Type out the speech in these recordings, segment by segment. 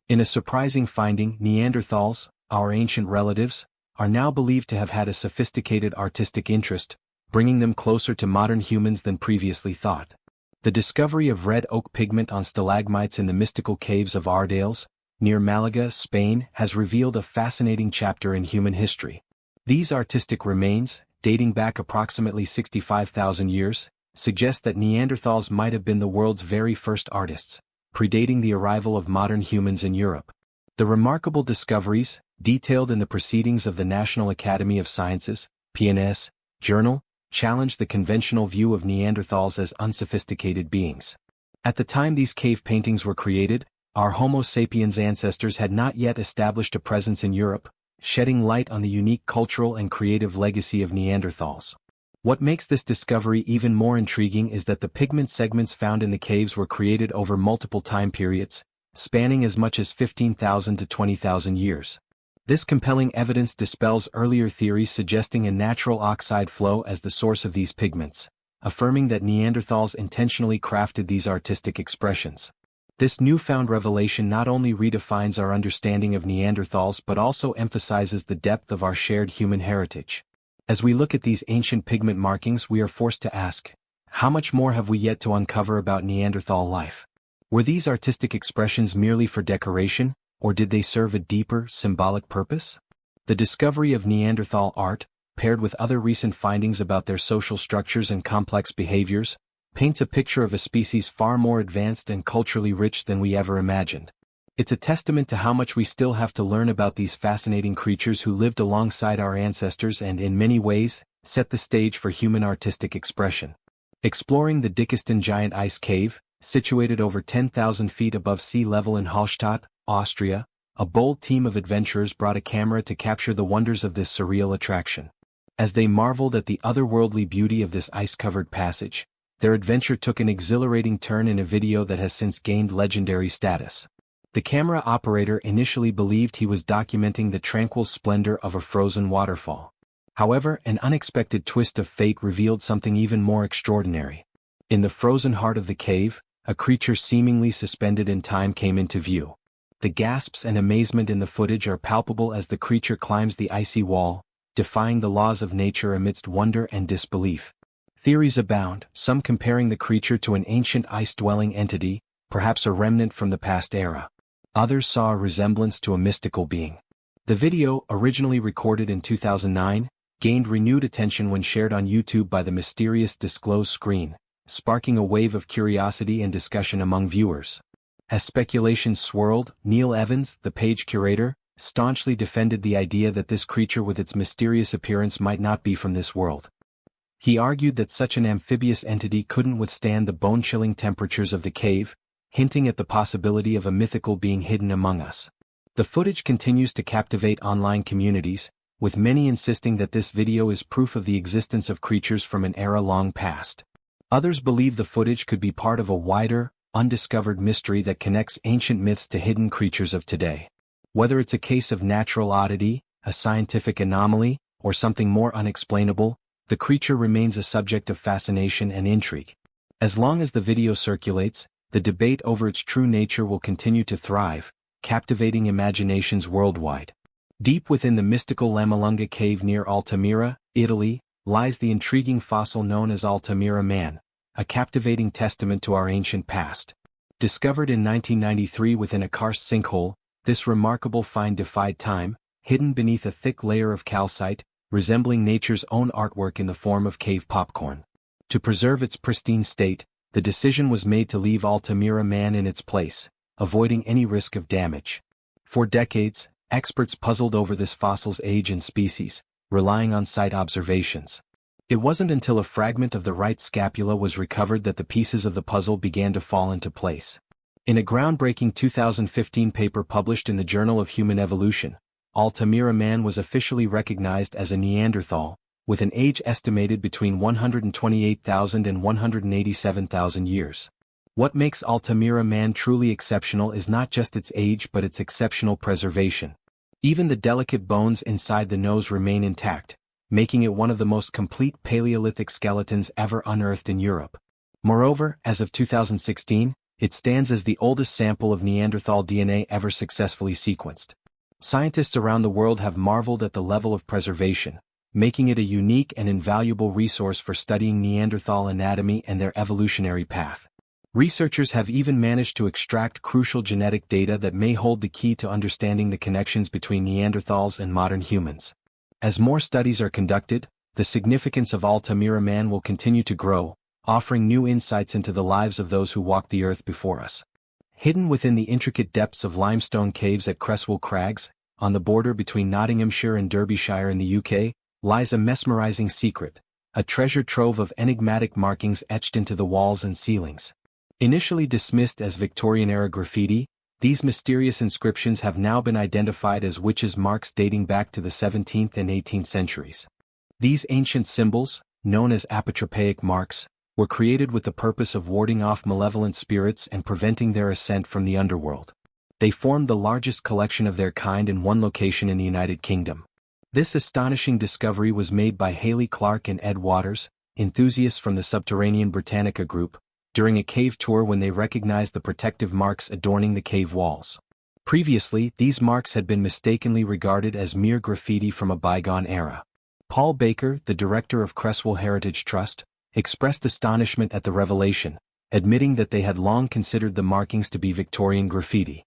In a surprising finding, Neanderthals, our ancient relatives, are now believed to have had a sophisticated artistic interest, bringing them closer to modern humans than previously thought. The discovery of red oak pigment on stalagmites in the mystical caves of Ardales, near Malaga, Spain, has revealed a fascinating chapter in human history. These artistic remains, dating back approximately 65,000 years, suggest that Neanderthals might have been the world's very first artists, predating the arrival of modern humans in Europe. The remarkable discoveries, detailed in the Proceedings of the National Academy of Sciences, PNAS, journal, challenge the conventional view of Neanderthals as unsophisticated beings. At the time these cave paintings were created, our Homo sapiens ancestors had not yet established a presence in Europe, shedding light on the unique cultural and creative legacy of Neanderthals. What makes this discovery even more intriguing is that the pigment segments found in the caves were created over multiple time periods, spanning as much as 15,000 to 20,000 years. This compelling evidence dispels earlier theories suggesting a natural oxide flow as the source of these pigments, affirming that Neanderthals intentionally crafted these artistic expressions. This newfound revelation not only redefines our understanding of Neanderthals but also emphasizes the depth of our shared human heritage. As we look at these ancient pigment markings, we are forced to ask, how much more have we yet to uncover about Neanderthal life? Were these artistic expressions merely for decoration, or did they serve a deeper, symbolic purpose? The discovery of Neanderthal art, paired with other recent findings about their social structures and complex behaviors, paints a picture of a species far more advanced and culturally rich than we ever imagined. It's a testament to how much we still have to learn about these fascinating creatures who lived alongside our ancestors and, in many ways, set the stage for human artistic expression. Exploring the Dickeston Giant Ice Cave, situated over 10,000 feet above sea level in Hallstatt, Austria, a bold team of adventurers brought a camera to capture the wonders of this surreal attraction. As they marveled at the otherworldly beauty of this ice-covered passage, their adventure took an exhilarating turn in a video that has since gained legendary status. The camera operator initially believed he was documenting the tranquil splendor of a frozen waterfall. However, an unexpected twist of fate revealed something even more extraordinary. In the frozen heart of the cave, a creature seemingly suspended in time came into view. The gasps and amazement in the footage are palpable as the creature climbs the icy wall, defying the laws of nature amidst wonder and disbelief. Theories abound, some comparing the creature to an ancient ice-dwelling entity, perhaps a remnant from the past era. Others saw a resemblance to a mystical being. The video, originally recorded in 2009, gained renewed attention when shared on YouTube by the mysterious Disclose screen, sparking a wave of curiosity and discussion among viewers. As speculation swirled, Neil Evans, the page curator, staunchly defended the idea that this creature with its mysterious appearance might not be from this world. He argued that such an amphibious entity couldn't withstand the bone-chilling temperatures of the cave, hinting at the possibility of a mythical being hidden among us. The footage continues to captivate online communities, with many insisting that this video is proof of the existence of creatures from an era long past. Others believe the footage could be part of a wider, undiscovered mystery that connects ancient myths to hidden creatures of today. Whether it's a case of natural oddity, a scientific anomaly, or something more unexplainable, the creature remains a subject of fascination and intrigue. As long as the video circulates, the debate over its true nature will continue to thrive, captivating imaginations worldwide. Deep within the mystical Lamalunga cave near Altamira, Italy, lies the intriguing fossil known as Altamira man, a captivating testament to our ancient past. Discovered in 1993 within a karst sinkhole, this remarkable find defied time, hidden beneath a thick layer of calcite, resembling nature's own artwork in the form of cave popcorn. To preserve its pristine state, the decision was made to leave Altamira man in its place, avoiding any risk of damage. For decades, experts puzzled over this fossil's age and species, relying on site observations. It wasn't until a fragment of the right scapula was recovered that the pieces of the puzzle began to fall into place. In a groundbreaking 2015 paper published in the Journal of Human Evolution, Altamira man was officially recognized as a Neanderthal, with an age estimated between 128,000 and 187,000 years. What makes Altamira man truly exceptional is not just its age but its exceptional preservation. Even the delicate bones inside the nose remain intact, making it one of the most complete Paleolithic skeletons ever unearthed in Europe. Moreover, as of 2016, It stands as the oldest sample of Neanderthal DNA ever successfully sequenced. Scientists around the world have marveled at the level of preservation, making it a unique and invaluable resource for studying Neanderthal anatomy and their evolutionary path. Researchers have even managed to extract crucial genetic data that may hold the key to understanding the connections between Neanderthals and modern humans. As more studies are conducted, the significance of Altamira man will continue to grow, offering new insights into the lives of those who walked the earth before us. Hidden within the intricate depths of limestone caves at Creswell Crags, on the border between Nottinghamshire and Derbyshire in the UK, lies a mesmerizing secret, a treasure trove of enigmatic markings etched into the walls and ceilings. Initially dismissed as Victorian-era graffiti, these mysterious inscriptions have now been identified as witches' marks dating back to the 17th and 18th centuries. These ancient symbols, known as apotropaic marks, were created with the purpose of warding off malevolent spirits and preventing their ascent from the underworld. They formed the largest collection of their kind in one location in the United Kingdom. This astonishing discovery was made by Haley Clark and Ed Waters, enthusiasts from the Subterranean Britannica group, during a cave tour when they recognized the protective marks adorning the cave walls. Previously, these marks had been mistakenly regarded as mere graffiti from a bygone era. Paul Baker, the director of Creswell Heritage Trust, expressed astonishment at the revelation, admitting that they had long considered the markings to be Victorian graffiti.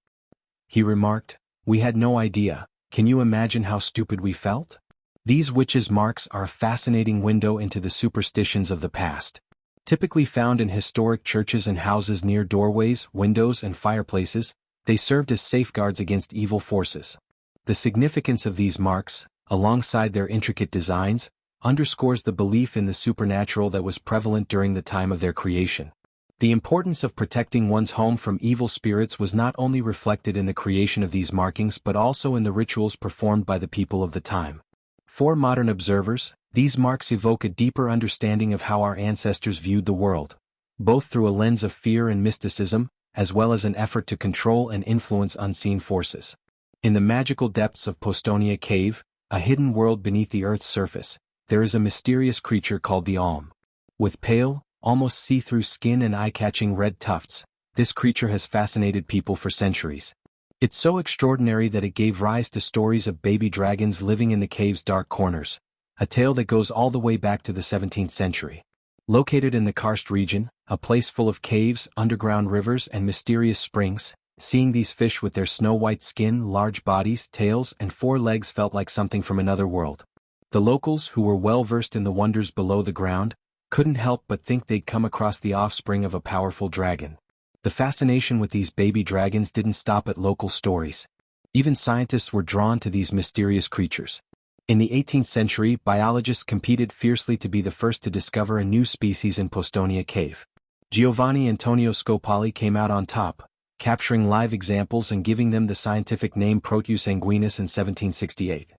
He remarked, "We had no idea. Can you imagine how stupid we felt? These witches' marks are a fascinating window into the superstitions of the past. Typically found in historic churches and houses near doorways, windows, and fireplaces, they served as safeguards against evil forces. The significance of these marks, alongside their intricate designs, underscores the belief in the supernatural that was prevalent during the time of their creation. The importance of protecting one's home from evil spirits was not only reflected in the creation of these markings but also in the rituals performed by the people of the time. For modern observers, these marks evoke a deeper understanding of how our ancestors viewed the world, both through a lens of fear and mysticism, as well as an effort to control and influence unseen forces. In the magical depths of Postonia Cave, a hidden world beneath the Earth's surface, there is a mysterious creature called the Alm. With pale, almost see-through skin and eye-catching red tufts, this creature has fascinated people for centuries. It's so extraordinary that it gave rise to stories of baby dragons living in the cave's dark corners, a tale that goes all the way back to the 17th century. Located in the karst region, a place full of caves, underground rivers, and mysterious springs, seeing these fish with their snow-white skin, large bodies, tails, and 4 legs felt like something from another world. The locals, who were well-versed in the wonders below the ground, couldn't help but think they'd come across the offspring of a powerful dragon. The fascination with these baby dragons didn't stop at local stories. Even scientists were drawn to these mysterious creatures. In the 18th century, biologists competed fiercely to be the first to discover a new species in Postonia Cave. Giovanni Antonio Scopoli came out on top, capturing live examples and giving them the scientific name Proteus anguinus in 1768.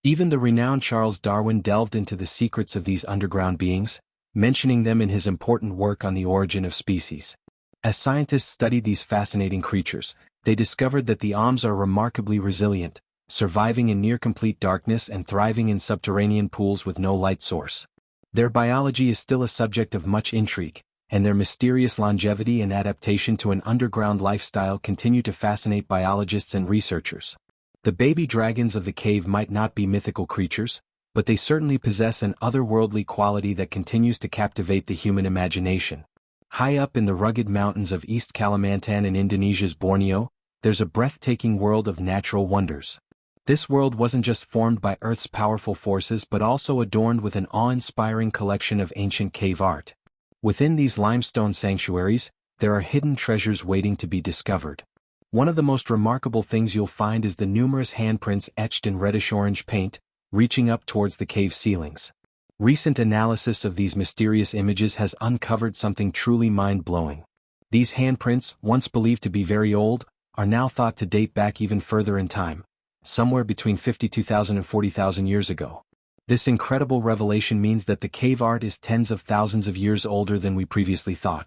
Even the renowned Charles Darwin delved into the secrets of these underground beings, mentioning them in his important work on the origin of species. As scientists studied these fascinating creatures, they discovered that the Alms are remarkably resilient, surviving in near-complete darkness and thriving in subterranean pools with no light source. Their biology is still a subject of much intrigue, and their mysterious longevity and adaptation to an underground lifestyle continue to fascinate biologists and researchers. The baby dragons of the cave might not be mythical creatures, but they certainly possess an otherworldly quality that continues to captivate the human imagination. High up in the rugged mountains of East Kalimantan in Indonesia's Borneo, there's a breathtaking world of natural wonders. This world wasn't just formed by Earth's powerful forces but also adorned with an awe-inspiring collection of ancient cave art. Within these limestone sanctuaries, there are hidden treasures waiting to be discovered. One of the most remarkable things you'll find is the numerous handprints etched in reddish-orange paint, reaching up towards the cave ceilings. Recent analysis of these mysterious images has uncovered something truly mind-blowing. These handprints, once believed to be very old, are now thought to date back even further in time, somewhere between 52,000 and 40,000 years ago. This incredible revelation means that the cave art is tens of thousands of years older than we previously thought.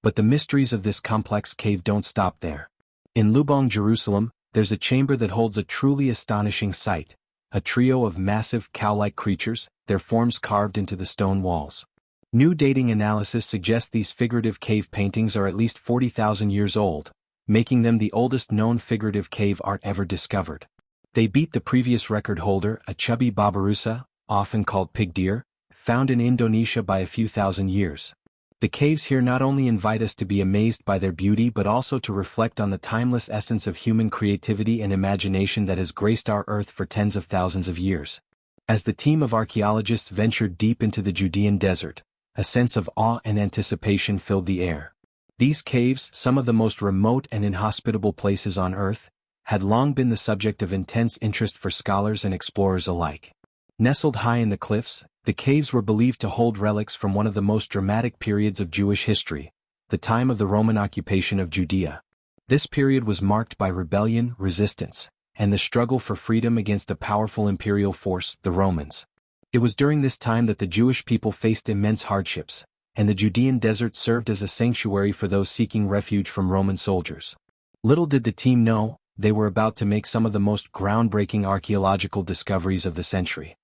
But the mysteries of this complex cave don't stop there. In Lubang, Jerusalem, there's a chamber that holds a truly astonishing sight, a trio of massive cow-like creatures, their forms carved into the stone walls. New dating analysis suggests these figurative cave paintings are at least 40,000 years old, making them the oldest known figurative cave art ever discovered. They beat the previous record holder, a chubby babirusa, often called pig deer, found in Indonesia by a few thousand years. The caves here not only invite us to be amazed by their beauty but also to reflect on the timeless essence of human creativity and imagination that has graced our Earth for tens of thousands of years. As the team of archaeologists ventured deep into the Judean desert, a sense of awe and anticipation filled the air. These caves, some of the most remote and inhospitable places on Earth, had long been the subject of intense interest for scholars and explorers alike. Nestled high in the cliffs, the caves were believed to hold relics from one of the most dramatic periods of Jewish history, the time of the Roman occupation of Judea. This period was marked by rebellion, resistance, and the struggle for freedom against a powerful imperial force, the Romans. It was during this time that the Jewish people faced immense hardships, and the Judean desert served as a sanctuary for those seeking refuge from Roman soldiers. Little did the team know, they were about to make some of the most groundbreaking archaeological discoveries of the century.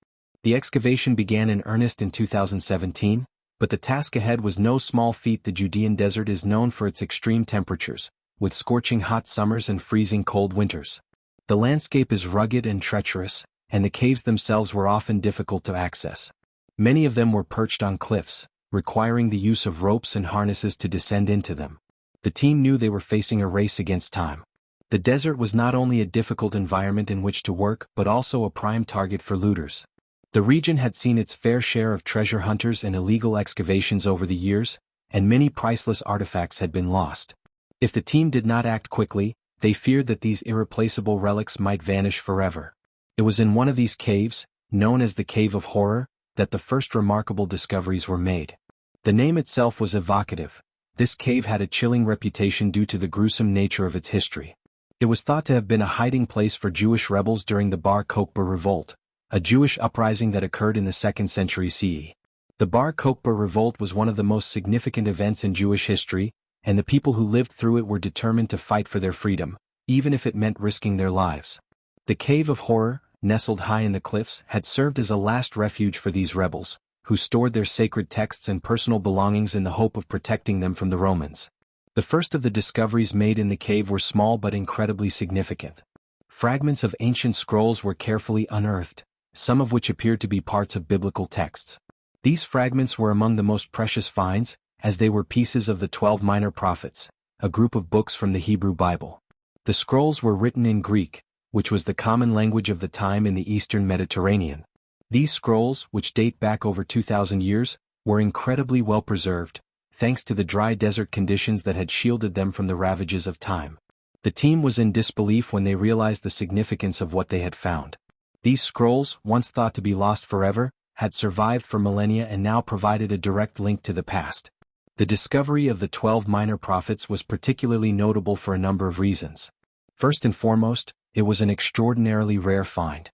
The excavation began in earnest in 2017, but the task ahead was no small feat. The Judean desert is known for its extreme temperatures, with scorching hot summers and freezing cold winters. The landscape is rugged and treacherous, and the caves themselves were often difficult to access. Many of them were perched on cliffs, requiring the use of ropes and harnesses to descend into them. The team knew they were facing a race against time. The desert was not only a difficult environment in which to work but also a prime target for looters. The region had seen its fair share of treasure hunters and illegal excavations over the years, and many priceless artifacts had been lost. If the team did not act quickly, they feared that these irreplaceable relics might vanish forever. It was in one of these caves, known as the Cave of Horror, that the first remarkable discoveries were made. The name itself was evocative. This cave had a chilling reputation due to the gruesome nature of its history. It was thought to have been a hiding place for Jewish rebels during the Bar Kokhba revolt, a Jewish uprising that occurred in the 2nd century CE. The Bar Kokhba revolt was one of the most significant events in Jewish history, and the people who lived through it were determined to fight for their freedom, even if it meant risking their lives. The Cave of Horror, nestled high in the cliffs, had served as a last refuge for these rebels, who stored their sacred texts and personal belongings in the hope of protecting them from the Romans. The first of the discoveries made in the cave were small but incredibly significant. Fragments of ancient scrolls were carefully unearthed, some of which appeared to be parts of biblical texts. These fragments were among the most precious finds, as they were pieces of the 12 Minor Prophets, a group of books from the Hebrew Bible. The scrolls were written in Greek, which was the common language of the time in the Eastern Mediterranean. These scrolls, which date back over 2,000 years, were incredibly well preserved, thanks to the dry desert conditions that had shielded them from the ravages of time. The team was in disbelief when they realized the significance of what they had found. These scrolls, once thought to be lost forever, had survived for millennia and now provided a direct link to the past. The discovery of the 12 Minor Prophets was particularly notable for a number of reasons. First and foremost, it was an extraordinarily rare find.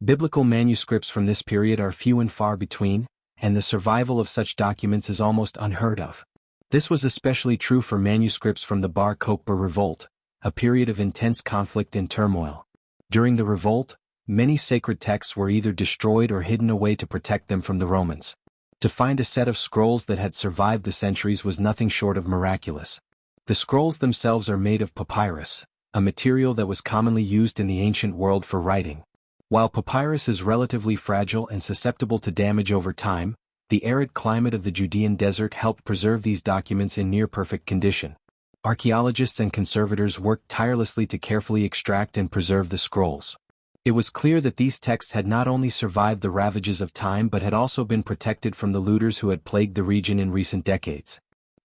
Biblical manuscripts from this period are few and far between, and the survival of such documents is almost unheard of. This was especially true for manuscripts from the Bar Kokhba revolt, a period of intense conflict and turmoil. During the revolt, many sacred texts were either destroyed or hidden away to protect them from the Romans. To find a set of scrolls that had survived the centuries was nothing short of miraculous. The scrolls themselves are made of papyrus, a material that was commonly used in the ancient world for writing. While papyrus is relatively fragile and susceptible to damage over time, the arid climate of the Judean desert helped preserve these documents in near-perfect condition. Archaeologists and conservators worked tirelessly to carefully extract and preserve the scrolls. It was clear that these texts had not only survived the ravages of time but had also been protected from the looters who had plagued the region in recent decades.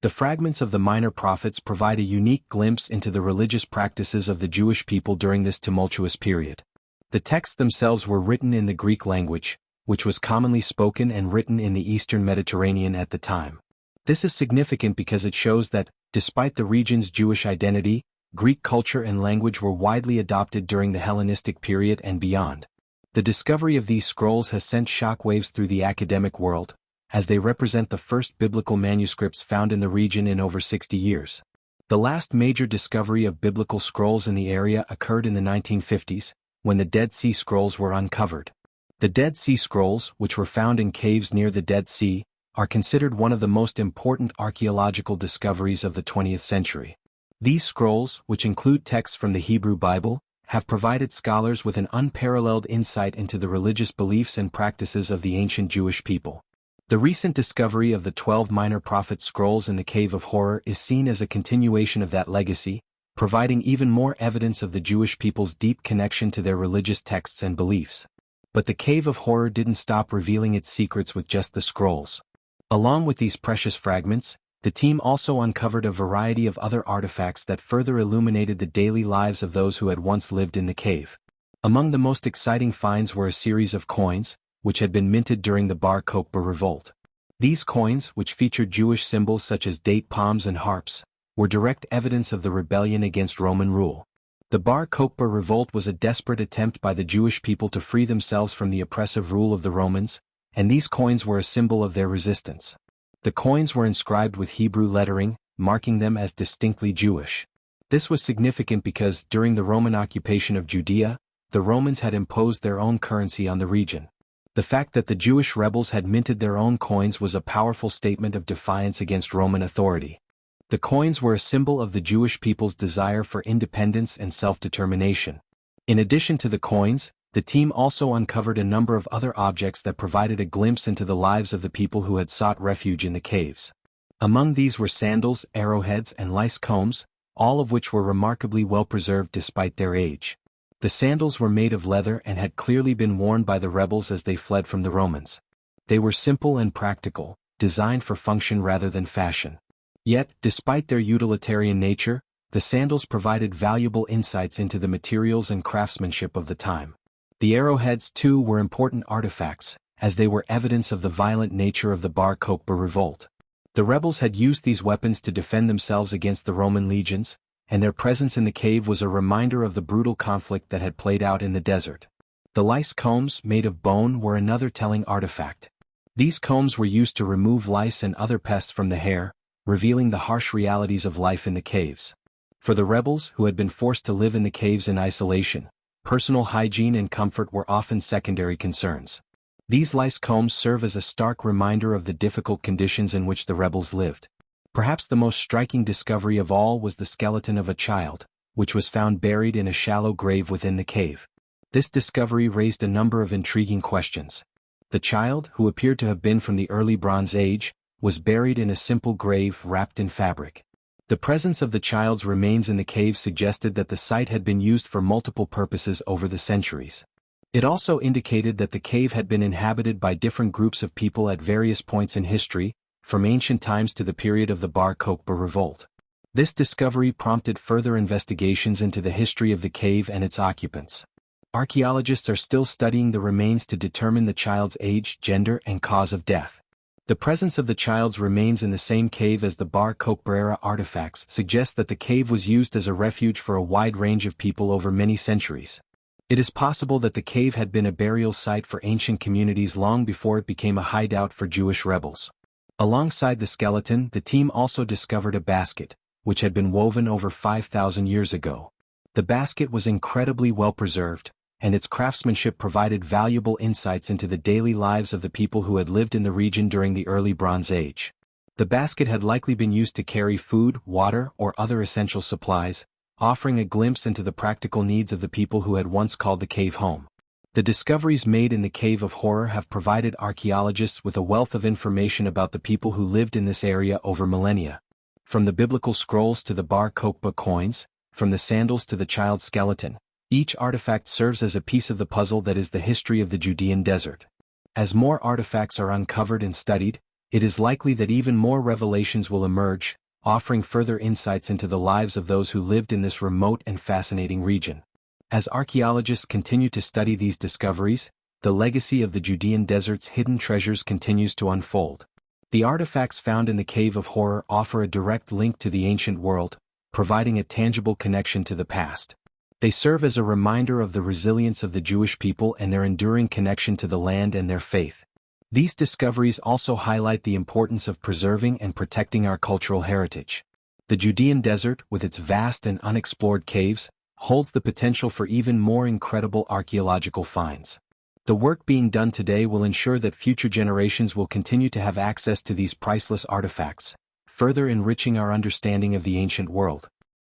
The fragments of the Minor Prophets provide a unique glimpse into the religious practices of the Jewish people during this tumultuous period. The texts themselves were written in the Greek language, which was commonly spoken and written in the Eastern Mediterranean at the time. This is significant because it shows that, despite the region's Jewish identity, Greek culture and language were widely adopted during the Hellenistic period and beyond. The discovery of these scrolls has sent shockwaves through the academic world, as they represent the first biblical manuscripts found in the region in over 60 years. The last major discovery of biblical scrolls in the area occurred in the 1950s, when the Dead Sea Scrolls were uncovered. The Dead Sea Scrolls, which were found in caves near the Dead Sea, are considered one of the most important archaeological discoveries of the 20th century. These scrolls, which include texts from the Hebrew Bible, have provided scholars with an unparalleled insight into the religious beliefs and practices of the ancient Jewish people. The recent discovery of the 12 Minor Prophet scrolls in the Cave of Horror is seen as a continuation of that legacy, providing even more evidence of the Jewish people's deep connection to their religious texts and beliefs. But the Cave of Horror didn't stop revealing its secrets with just the scrolls. Along with these precious fragments, the team also uncovered a variety of other artifacts that further illuminated the daily lives of those who had once lived in the cave. Among the most exciting finds were a series of coins, which had been minted during the Bar Kokhba revolt. These coins, which featured Jewish symbols such as date palms and harps, were direct evidence of the rebellion against Roman rule. The Bar Kokhba revolt was a desperate attempt by the Jewish people to free themselves from the oppressive rule of the Romans, and these coins were a symbol of their resistance. The coins were inscribed with Hebrew lettering, marking them as distinctly Jewish. This was significant because, during the Roman occupation of Judea, the Romans had imposed their own currency on the region. The fact that the Jewish rebels had minted their own coins was a powerful statement of defiance against Roman authority. The coins were a symbol of the Jewish people's desire for independence and self-determination. In addition to the coins, the team also uncovered a number of other objects that provided a glimpse into the lives of the people who had sought refuge in the caves. Among these were sandals, arrowheads, and lice combs, all of which were remarkably well preserved despite their age. The sandals were made of leather and had clearly been worn by the rebels as they fled from the Romans. They were simple and practical, designed for function rather than fashion. Yet, despite their utilitarian nature, the sandals provided valuable insights into the materials and craftsmanship of the time. The arrowheads, too, were important artifacts, as they were evidence of the violent nature of the Bar Kokhba revolt. The rebels had used these weapons to defend themselves against the Roman legions, and their presence in the cave was a reminder of the brutal conflict that had played out in the desert. The lice combs, made of bone, were another telling artifact. These combs were used to remove lice and other pests from the hair, revealing the harsh realities of life in the caves. For the rebels, who had been forced to live in the caves in isolation, personal hygiene and comfort were often secondary concerns. These lice combs serve as a stark reminder of the difficult conditions in which the rebels lived. Perhaps the most striking discovery of all was the skeleton of a child, which was found buried in a shallow grave within the cave. This discovery raised a number of intriguing questions. The child, who appeared to have been from the early Bronze Age, was buried in a simple grave wrapped in fabric. The presence of the child's remains in the cave suggested that the site had been used for multiple purposes over the centuries. It also indicated that the cave had been inhabited by different groups of people at various points in history, from ancient times to the period of the Bar Kokhba revolt. This discovery prompted further investigations into the history of the cave and its occupants. Archaeologists are still studying the remains to determine the child's age, gender, and cause of death. The presence of the child's remains in the same cave as the Bar Kokhba era artifacts suggests that the cave was used as a refuge for a wide range of people over many centuries. It is possible that the cave had been a burial site for ancient communities long before it became a hideout for Jewish rebels. Alongside the skeleton, the team also discovered a basket, which had been woven over 5,000 years ago. The basket was incredibly well preserved, and its craftsmanship provided valuable insights into the daily lives of the people who had lived in the region during the early Bronze Age. The basket had likely been used to carry food, water, or other essential supplies, offering a glimpse into the practical needs of the people who had once called the cave home. The discoveries made in the Cave of Horror have provided archaeologists with a wealth of information about the people who lived in this area over millennia. From the biblical scrolls to the Bar Kokhba coins, from the sandals to the child's skeleton, each artifact serves as a piece of the puzzle that is the history of the Judean desert. As more artifacts are uncovered and studied, it is likely that even more revelations will emerge, offering further insights into the lives of those who lived in this remote and fascinating region. As archaeologists continue to study these discoveries, the legacy of the Judean desert's hidden treasures continues to unfold. The artifacts found in the Cave of Horror offer a direct link to the ancient world, providing a tangible connection to the past. They serve as a reminder of the resilience of the Jewish people and their enduring connection to the land and their faith. These discoveries also highlight the importance of preserving and protecting our cultural heritage. The Judean desert, with its vast and unexplored caves, holds the potential for even more incredible archaeological finds. The work being done today will ensure that future generations will continue to have access to these priceless artifacts, further enriching our understanding of the ancient world.